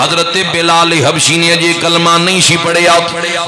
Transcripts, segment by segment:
حضرت بلال حبشی نے جے کلمہ نہیں سی پڑھیا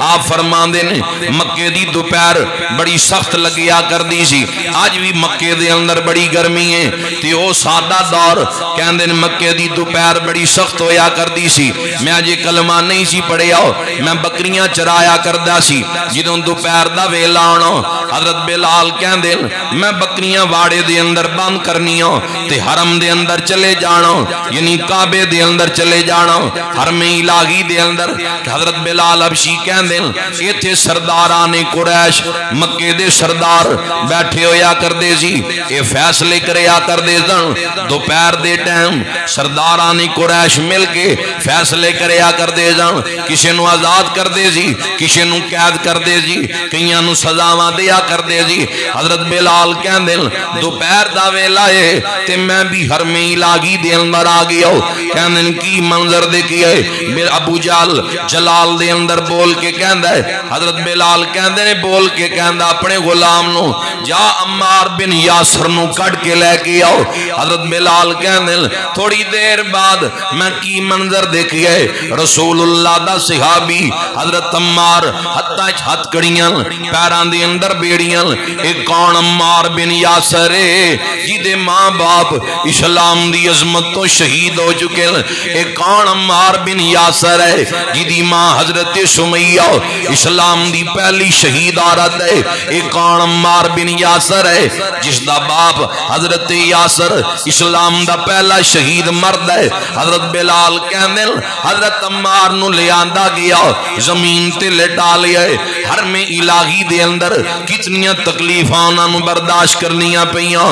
آپ فرماندے نے مکے دی دوپہر بڑی سخت لگیا کر دی سی آج بھی مکے دے اندر بڑی گرمی ہے تے او سادہ دور کہندے نے مکے دی دوپہر بڑی سخت ہویا کر دی سی میں جے کلمہ نہیں سی پڑھیا میں بکریاں چرایا کردا سی جدوں دوپہر دا ویلا آنا حضرت بلال کہندے میں بکریاں واڑے دے اندر بند کرنیاں تے حرم دے اندر چلے جانا یعنی کعبے دے اندر چلے جانا حرم الہی دے اندر حضرت بلال حبشی کہندے ایتھے سرداران قریش مکے دے سردار بیٹھے ہویا کردے سی اے فیصلے کریا کردے سن دوپہر دے ٹائم سرداران قریش مل کے فیصلے کریا کردے سن کسے نو آزاد کردے سی کسے نو قید کردے سی کئیاں نو سزاواں دیا کردے سی حضرت بلال کہندے دوپہر دا ویلا ہے تے میں بھی حرم الہی دے اندر آ گیا کہندے کی منظر دیکھیا ہے ابو جہل جلال دے اندر بول کے کہندا ہے حضرت بلال کہندے نے بول کے کہندا اپنے غلام نو جا عمار بن یاسر نو کڈ کے لے کے آؤ حضرت بلال کہندے تھوڑی دیر بعد میں کی منظر دیکھیا ہے رسول اللہ دا صحابی حضرت عمار ہتھاں وچ ہتھ کڑیاں پیراں دے اندر بیڑیاں اے کون عمار بن یاسر ہے جدے ماں باپ اسلام دی عظمت تو شہید ہو چکے اے کون عمار بن یاسر ہے جدی ماں حضرت سمیہ اسلام دی پہلی شہید عورت ہے اے کون عمار بن یاسر ہے جس دا باپ حضرت یاسر اسلام دا پہلا شہید مرد ہے حضرت بلال کہندے حضرت عمار نو لے آندا گیا زمین تے لٹا لیا ہے حرم الہی دے اندر کتنی تکلیفاں انہاں نو برداشت کرنیاں پیاں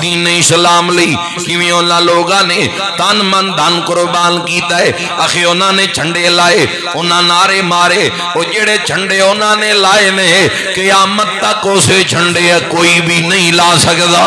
دین اسلام لئی کیویں انہاں لوگاں نے تن من دھن قربان کیتا ہے اخی انہاں نے جھنڈے لائے انہاں نعرے مارے او جڑے جھنڈے انہاں نے لائے نے قیامت تک اسے جھنڈے کوئی بھی نہیں لا سکدا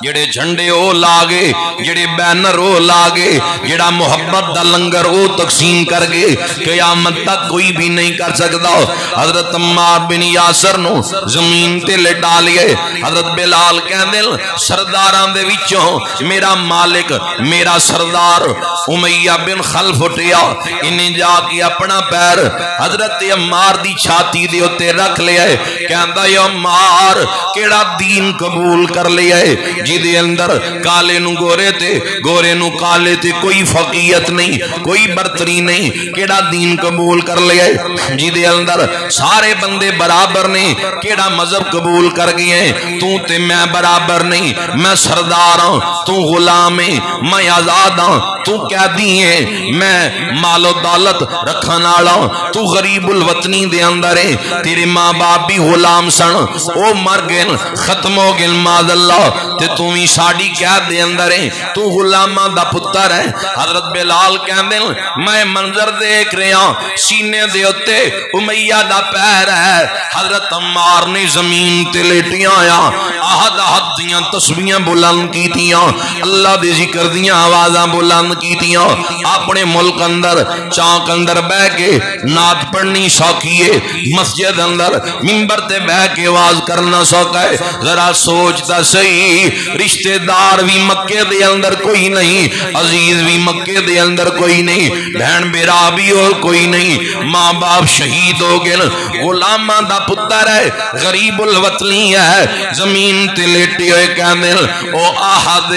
جڑے جھنڈے او لاگے جڑے بینر او لاگے جڑا محبت دا لنگر او تقسیم کر گے قیامت تک کوئی بھی نہیں کر سکدا حضرت عمار بن یاسر نو زمین تے لٹا لیے حضرت بلال کہندے سرداراں دے وچوں میرا مالک میرا سردار امیہ بن خلف اٹھیا انہیں جا کے اپنا پیر حضرت عمار دی چھاتی دے اوتے رکھ لیا ہے کہندا یا عمار کیڑا دین قبول کر لیا ہے جدے اندر کالے نو گورے تے گورے نو کالے تے کوئی فقیت نہیں کوئی برتری نہیں کیڑا دین قبول کر لیا ہے جدے اندر سارے بندے برابر نہیں کیڑا مذہب قبول کر گئے ہیں تو تے میں برابر نہیں میں سردار ہوں تو غلام ہے میں آزاد ہوں تو قیدی ہے میں مال و دولت رکھن والا ہوں تو غریب الوطنی دے اندر ہے تیرے ماں باپ بھی غلام سن او مر گئے ختم ہو گئے معاذ اللہ تے تو ہی ساڑی قید دے اندر ہے تو غلاماں دا پتر ہے حضرت بلال کہندے میں منظر دیکھ رہا سینے دے اوتے امیہ دا پیر ہے حضرت عمار نے زمین تے لیٹیاں آیا احد احد دیاں تسبیحاں بلند کیتیاں اللہ دے ذکر دیاں آوازاں بلند کیتیاں اپنے ملک اندر چاک اندر بہ کے نعت پڑھنی سوکھی ہے مسجد اندر منبر تے بہ کے آواز کرنا سوکھا ہے ذرا سوچتا صحیح رشتہ دار بھی مکے دے اندر کوئی نہیں عزیز بھی مکے دے اندر کوئی نہیں بہن بیرا بھی اور کوئی نہیں ماں باپ شہید ہو گئے غلاماں دا پتر ہے غریب الوطنی ہے زمین تے لیٹی ہوئے کہندے او احد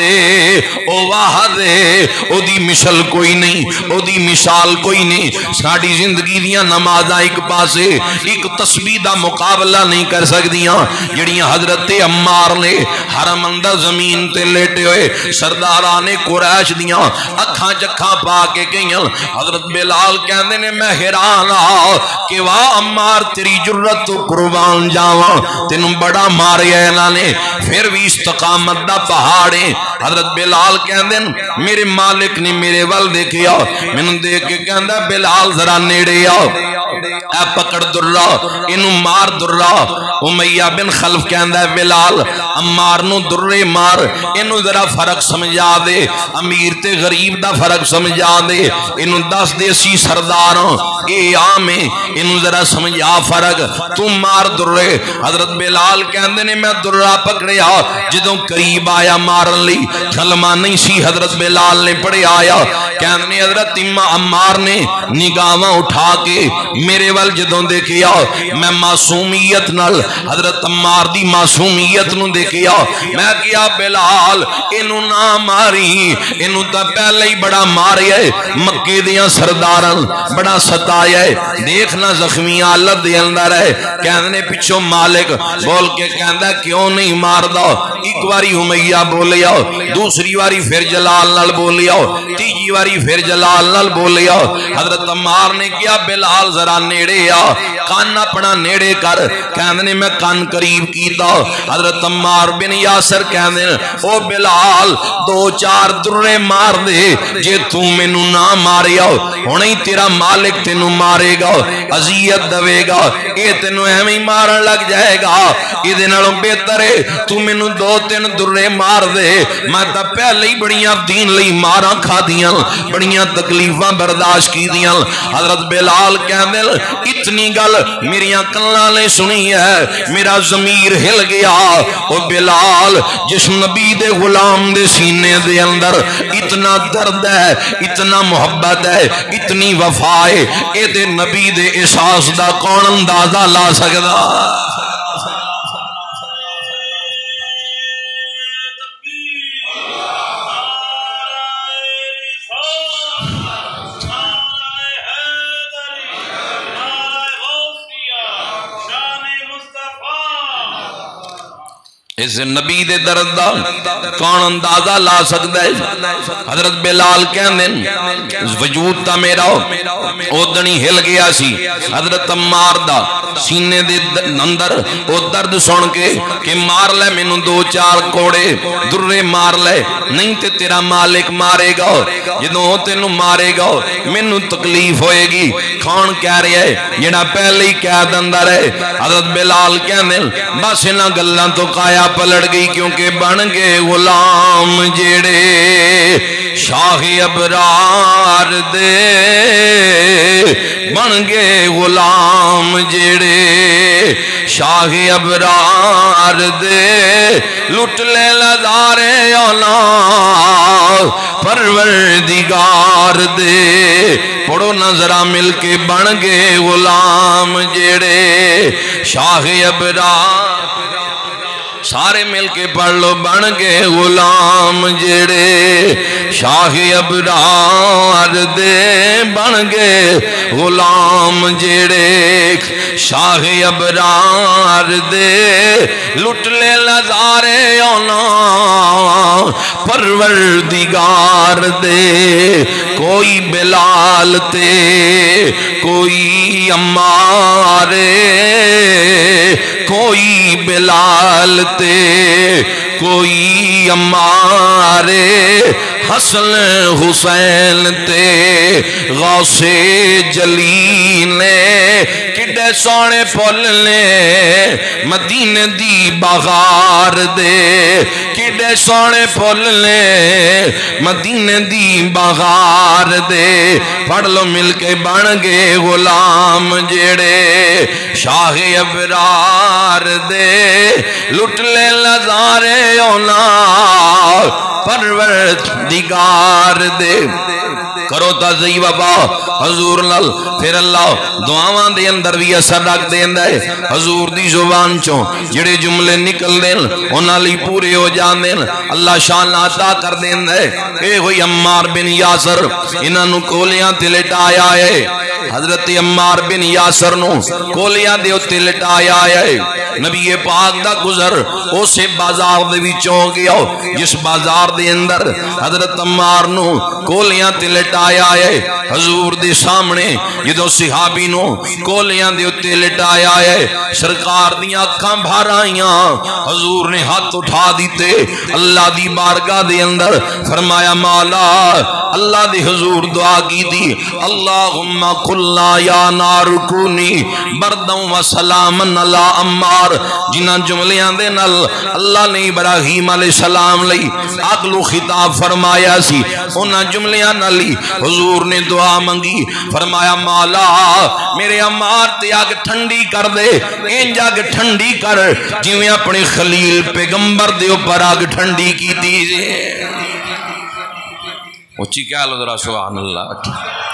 او واحد او دی مثل کوئی نہیں او دی مثال کوئی نہیں ساڈی زندگی دیاں نمازاں ایک پاسے ایک تسبیح دا مقابلہ نہیں کر سکدیاں جڑیاں حضرت عمار نے حرم اندر زمین تے لیٹے ہوئے سرداران قریش دیاں اکھاں چکھاں پا کے گئیاں حضرت بلال کہندے نے میں حیران کہ واہ عمار تیری جرت تو قربان جاواں تینوں بڑا ماریا انہاں نے پھر بھی استقامت دا پہاڑے حضرت بلال کہندے میرے مالک نے میرے ول دیکھیا مینوں دیکھ کے کہندا بلال ذرا نیڑے آ اے پکڑ درہ انہوں مار درہ امیہ بن خلف کہندہ ہے بلال عمار نو درے مار انہوں ذرا فرق سمجھا دے امیر تے غریب دا فرق سمجھا دے انہوں دس دیسی سرداروں اے آمیں انہوں ذرا سمجھا فرق تو مار درے حضرت بلال کہندے نے میں درہ پکڑیا جدوں قریب آیا مارن لی کلمہ نہیں سی حضرت بلال نے پڑے آیا کہندے نے حضرت عمار نے نگاہاں اٹھا کے میرے وال جدوں دیکھیا میں معصومیت نال حضرت عمار دی معصومیت نو دیکھیا میں کیا بلال انہوں نہ ماری انہوں تا پہلے ہی بڑا ماری ہے مکے دیاں سردارن بڑا ستایا ہے دیکھنا زخمی حالت دے اندر ہے کہندے پچھو مالک بول کے کہندہ کیوں نہیں مار دا ایک واری امیہ بولیا دوسری واری پھر جلال نال بولیا تیجی واری پھر جلال نال بولیا حضرت عمار نے کیا بلال ذرا نیڑے آ کان اپنا نیڑے کر کہندے میں کان قریب کیتا حضرت عمار بن یاسر کہندے او بلال دو چار درے مار دے جے تو مینوں نہ ماریا ہونی تیرا مالک تینوں مارے گا عذیت دوے گا اے تینوں ہمیں مارن لگ جائے گا ادھے نالوں بہتر ہے تو مینوں دو تین درے مار دے میں تا پہلے ہی بڑیاں دین لئی ماراں کھا دیاں بڑیاں تکلیفاں برداشت کی دیاں حضرت بلال کہندے اتنی گل میریاں کلاں نے سنی ہے میرا ضمیر ہل گیا او بلال جس نبی دے غلام دے سینے دے اندر اتنا درد ہے اتنا محبت ہے اتنی وفا ہے اے دے نبی دے احساس دا کون اندازہ لا سکدا اس نبی دے درد دا کون اندازہ لا سکتا ہے حضرت بلال کہندے وجود تا میرا اودنی ہل گیا سی حضرت عمار دا سینے دے اندر او درد سن کے کہ مار لے مینوں دو چار کوڑے درے مار لے نہیں تے تیرا مالک مارے گا جدوں تینوں مارے گا مینوں تکلیف ہوئے گی کون کہہ رہا ہے جڑا پہلے ہی قید اندر ہے حضرت بلال کہندے بس انہاں گلاں تو کایا پلٹ گئی کیونکہ بن گئے غلام جیڑے شاہ ابرار دے بن گئے غلام جیڑے شاہ ابرار دے لٹ لے لزارے اولا پروردگار دے پڑھو نظرہ مل کے بن گئے غلام جیڑے شاہ ابرار سارے مل کے پڑھ لو بن گئے غلام جڑے شاہ ابرار دے بن گئے غلام جڑے شاہ ابرار دے لٹ لے لزارے اونا پروردگار دے کوئی بلال تے کوئی عمار کوئی بلال تے کوئی عمار حسن حسین تے غوث جلی نے کڈے سونے پھول نے مدینے دی بغار دے کڈے سونے پھول نے مدینے دی بغار دے پڑھ لو مل کے بن گئے غلام جڑے شاہ ابرار دے لٹ لے لزارے اونا پروردگار دے کرو تازی وفا حضور نال پھر اللہ دعاواں دے اندر بھی اثر رکھ دیندہ ہے حضور دی زبان چوں جڑے جملے نکل دین انہاں لی پورے ہو جان دین اللہ شان عطا کر دیندہ ہے اے ہوئی عمار بن یاسر انہاں نو کولیاں تے لٹایا ہے حضرت عمار بن یاسر نو کولیاں دے تے لٹایا ہے نبی پاک دا گزر اسے بازار دے وچوں گیا جس بازار دے اندر حضرت عمار نو کولیاں تے لٹایا ہے حضور دے سامنے جدوں صحابی نو کولیاں دے تے لٹایا ہے سرکار دیاں اکھاں بھر آئیاں حضور نے ہاتھ اٹھا دیتے اللہ دی بارگاہ دے اندر فرمایا مولا اللہ دے حضور دعا کی دی اللہم قلنا یا نار کونی بردوں و سلامن علی عمار جنہ جملیاں دے نال اللہ نے ابراہیم علیہ السلام لئی اگلو خطاب فرمایا سی انہاں جملیاں نالی حضور نے دعا منگی فرمایا مولا میرے عمار تے اگ ٹھنڈی کر دے انج اگ ٹھنڈی کر جویں اپنے خلیل پیغمبر دے اوپر اگ ٹھنڈی کیتی اچھی کہہ لو ذرا سبحان اللہ.